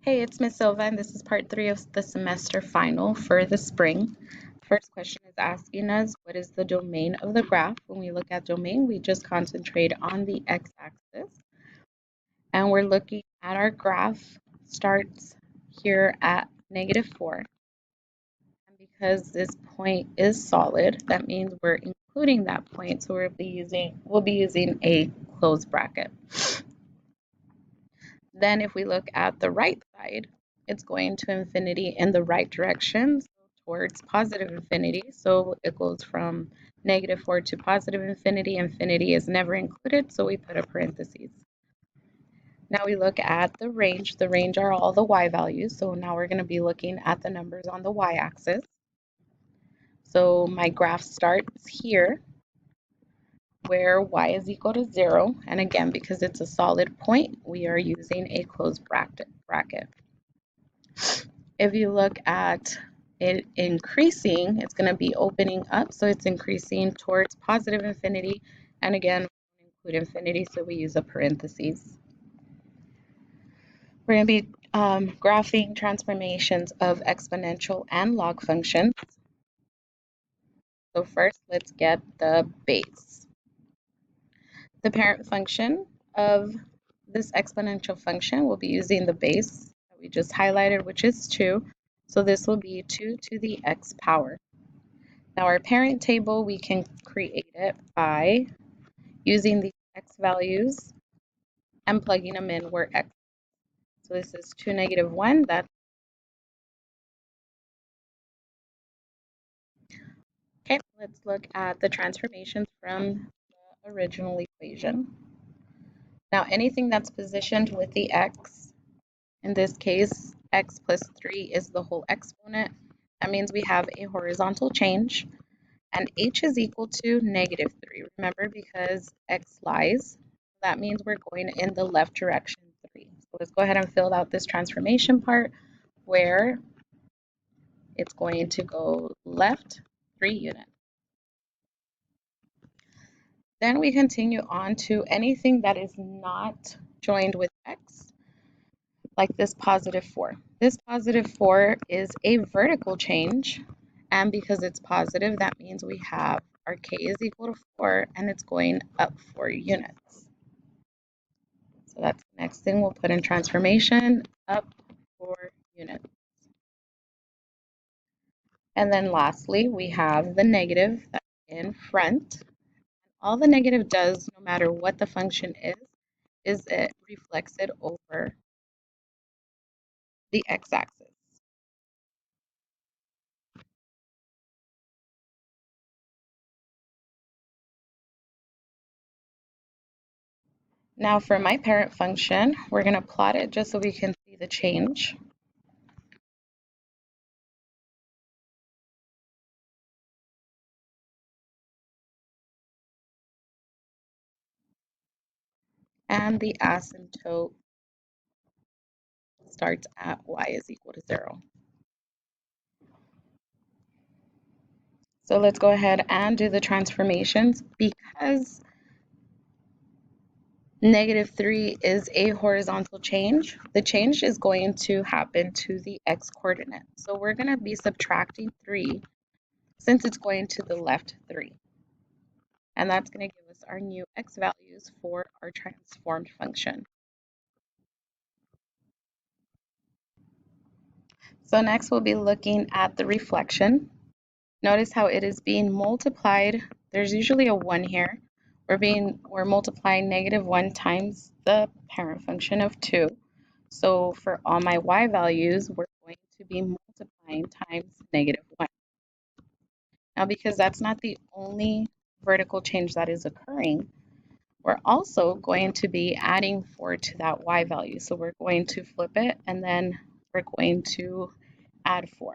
Hey, it's Miss Silva, and this is part 3 of the semester final for the spring. First question is asking us, what is the domain of the graph? When we look at domain, we just concentrate on the x-axis, and we're looking at our graph starts here at -4. And because this point is solid, that means we're including that point, so we'll be using a closed bracket. Then if we look at the right side, it's going to infinity in the right direction, so towards positive infinity. So it goes from -4 to positive infinity. Infinity is never included, so we put a parentheses. Now we look at the range. The range are all the y values. So now we're going to be looking at the numbers on the y-axis. So my graph starts here where y is equal to 0. And again, because it's a solid point, we are using a closed bracket. If you look at it increasing, it's going to be opening up, so it's increasing towards positive infinity. And again, we include infinity, so we use a parentheses. We're going to be graphing transformations of exponential and log functions. So first, let's get the base. The parent function of this exponential function will be using the base that we just highlighted, which is 2. So this will be 2 to the x power. Now our parent table, we can create it by using the x values and plugging them in where x. So this is 2, -1. That's okay. Let's look at the transformations from the original equation. Now anything that's positioned with the x, in this case, x plus 3 is the whole exponent. That means we have a horizontal change, and h is equal to -3. Remember, because x lies, that means we're going in the left direction 3. So let's go ahead and fill out this transformation part where it's going to go left 3 units. Then we continue on to anything that is not joined with x, like this +4. This +4 is a vertical change, and because it's positive, that means we have our k is equal to 4, and it's going up 4 units. So that's the next thing we'll put in transformation, up 4 units. And then lastly, we have the negative that's in front. All the negative does, no matter what the function is it reflects it over the x-axis. Now for my parent function, we're going to plot it just so we can see the change. And the asymptote starts at y is equal to 0. So let's go ahead and do the transformations. Because -3 is a horizontal change, the change is going to happen to the x coordinate. So we're going to be subtracting 3 since it's going to the left 3. And that's going to give us our new x values for our transformed function. So next we'll be looking at the reflection. Notice how it is being multiplied. There's usually a 1 here. We're multiplying -1 times the parent function of 2. So for all my y values, we're going to be multiplying times -1. Now because that's not the only vertical change that is occurring, we're also going to be adding 4 to that y value. So we're going to flip it, and then we're going to add 4.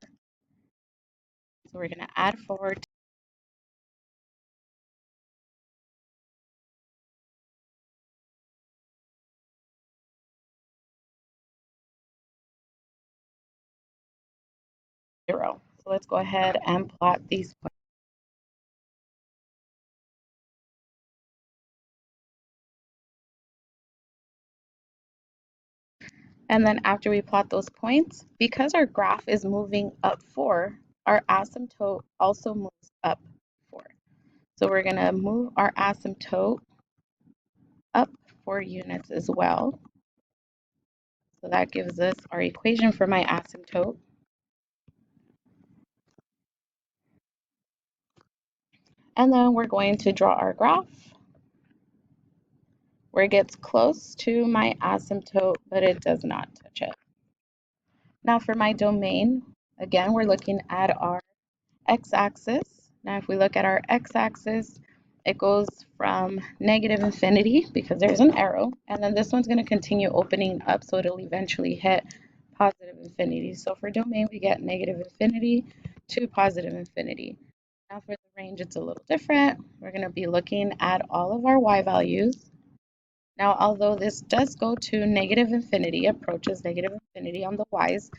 So we're going to add 4 to 0. So let's go ahead and plot these points. And then after we plot those points, because our graph is moving up 4, our asymptote also moves up 4. So we're going to move our asymptote up 4 units as well. So that gives us our equation for my asymptote. And then we're going to draw our graph where it gets close to my asymptote, but it does not touch it. Now for my domain, again, we're looking at our x-axis. Now if we look at our x-axis, it goes from negative infinity because there's an arrow, and then this one's going to continue opening up, so it'll eventually hit positive infinity. So for domain, we get negative infinity to positive infinity. Now for the range, it's a little different. We're going to be looking at all of our y values. Now, although this does go to negative infinity, approaches negative infinity on the y's,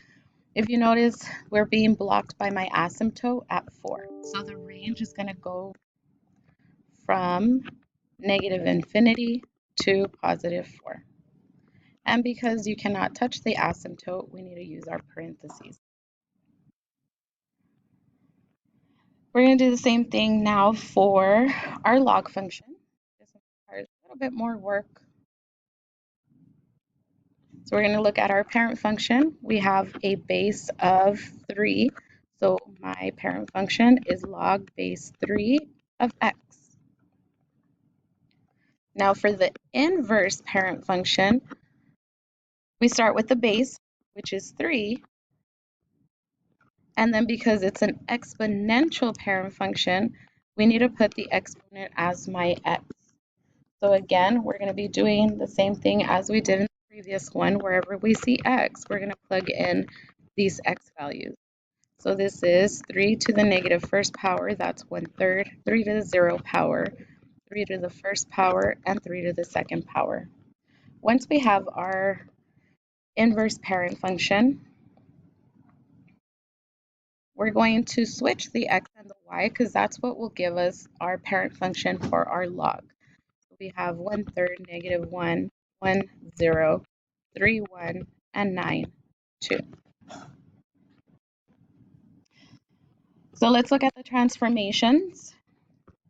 if you notice, we're being blocked by my asymptote at 4. So the range is going to go from negative infinity to positive 4. And because you cannot touch the asymptote, we need to use our parentheses. We're going to do the same thing now for our log function. This requires a little bit more work. So we're going to look at our parent function. We have a base of 3. So my parent function is log base 3 of x. Now for the inverse parent function, we start with the base, which is 3. And then because it's an exponential parent function, we need to put the exponent as my x. So again, we're going to be doing the same thing as we did in the previous one. Wherever we see x, we're going to plug in these x values. So this is 3 to the negative first power, that's 1/3, 3 to the 0 power, 3 to the first power, and 3 to the second power. Once we have our inverse parent function, we're going to switch the x and the y because that's what will give us our parent function for our log. So we have 1/3, -1, 1, 0, 3, 1, and 9, 2. So let's look at the transformations.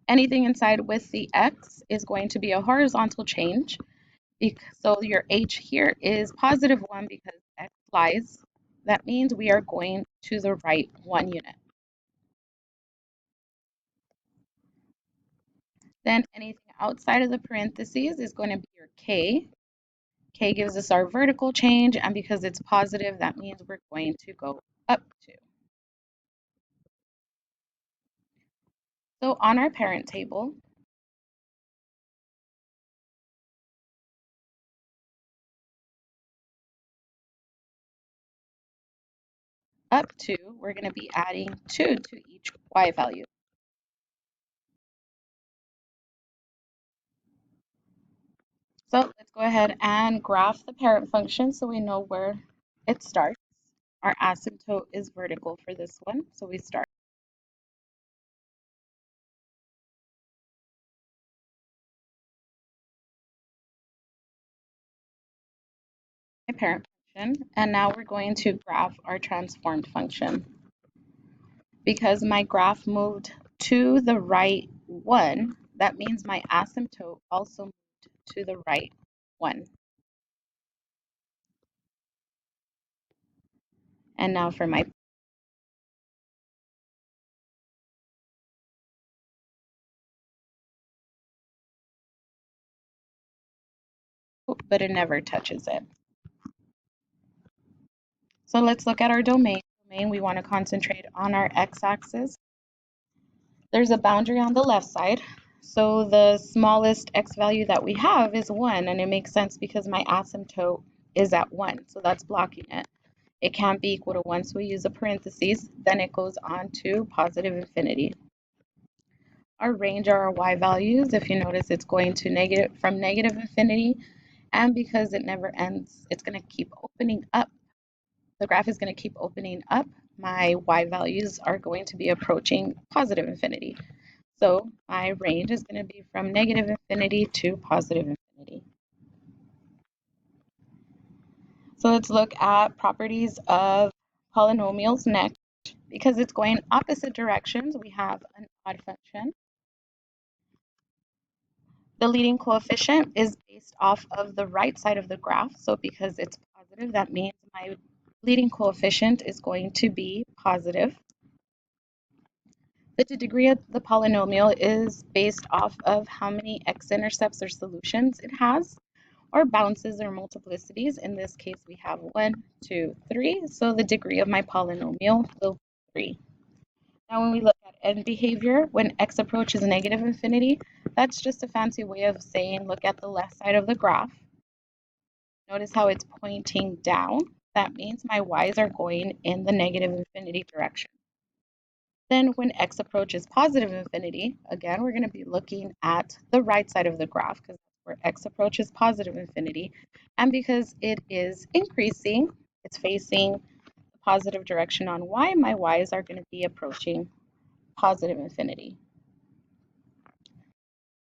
Anything inside with the x is going to be a horizontal change. So your h here is +1 because x lies. That means we are going to the right 1 unit. Then anything outside of the parentheses is going to be your k. K gives us our vertical change, and because it's positive, that means we're going to go up 2. So on our parent table, up 2, we're going to be adding 2 to each y value. So let's go ahead and graph the parent function so we know where it starts. Our asymptote is vertical for this one, so we start my parent function, and now we're going to graph our transformed function. Because my graph moved to the right 1, that means my asymptote also moved to the right 1. And now for my, but it never touches it. So let's look at our domain. We want to concentrate on our x-axis. There's a boundary on the left side. So the smallest x value that we have is 1, and it makes sense because my asymptote is at 1, so that's blocking it. It can't be equal to 1, so we use a parentheses. Then it goes on to positive infinity. Our range are our y values. If you notice, it's going to from negative infinity, and because it never ends, it's going to keep opening up. The graph is going to keep opening up. My y values are going to be approaching positive infinity. So my range is going to be from negative infinity to positive infinity. So let's look at properties of polynomials next. Because it's going opposite directions, we have an odd function. The leading coefficient is based off of the right side of the graph. So because it's positive, that means my leading coefficient is going to be positive. The degree of the polynomial is based off of how many x-intercepts or solutions it has, or bounces or multiplicities. In this case, we have 1, 2, 3. So the degree of my polynomial will be 3. Now, when we look at end behavior, when x approaches negative infinity, that's just a fancy way of saying look at the left side of the graph. Notice how it's pointing down. That means my y's are going in the negative infinity direction. Then when x approaches positive infinity, again, we're going to be looking at the right side of the graph because that's where x approaches positive infinity. And because it is increasing, it's facing the positive direction on y, my y's are going to be approaching positive infinity.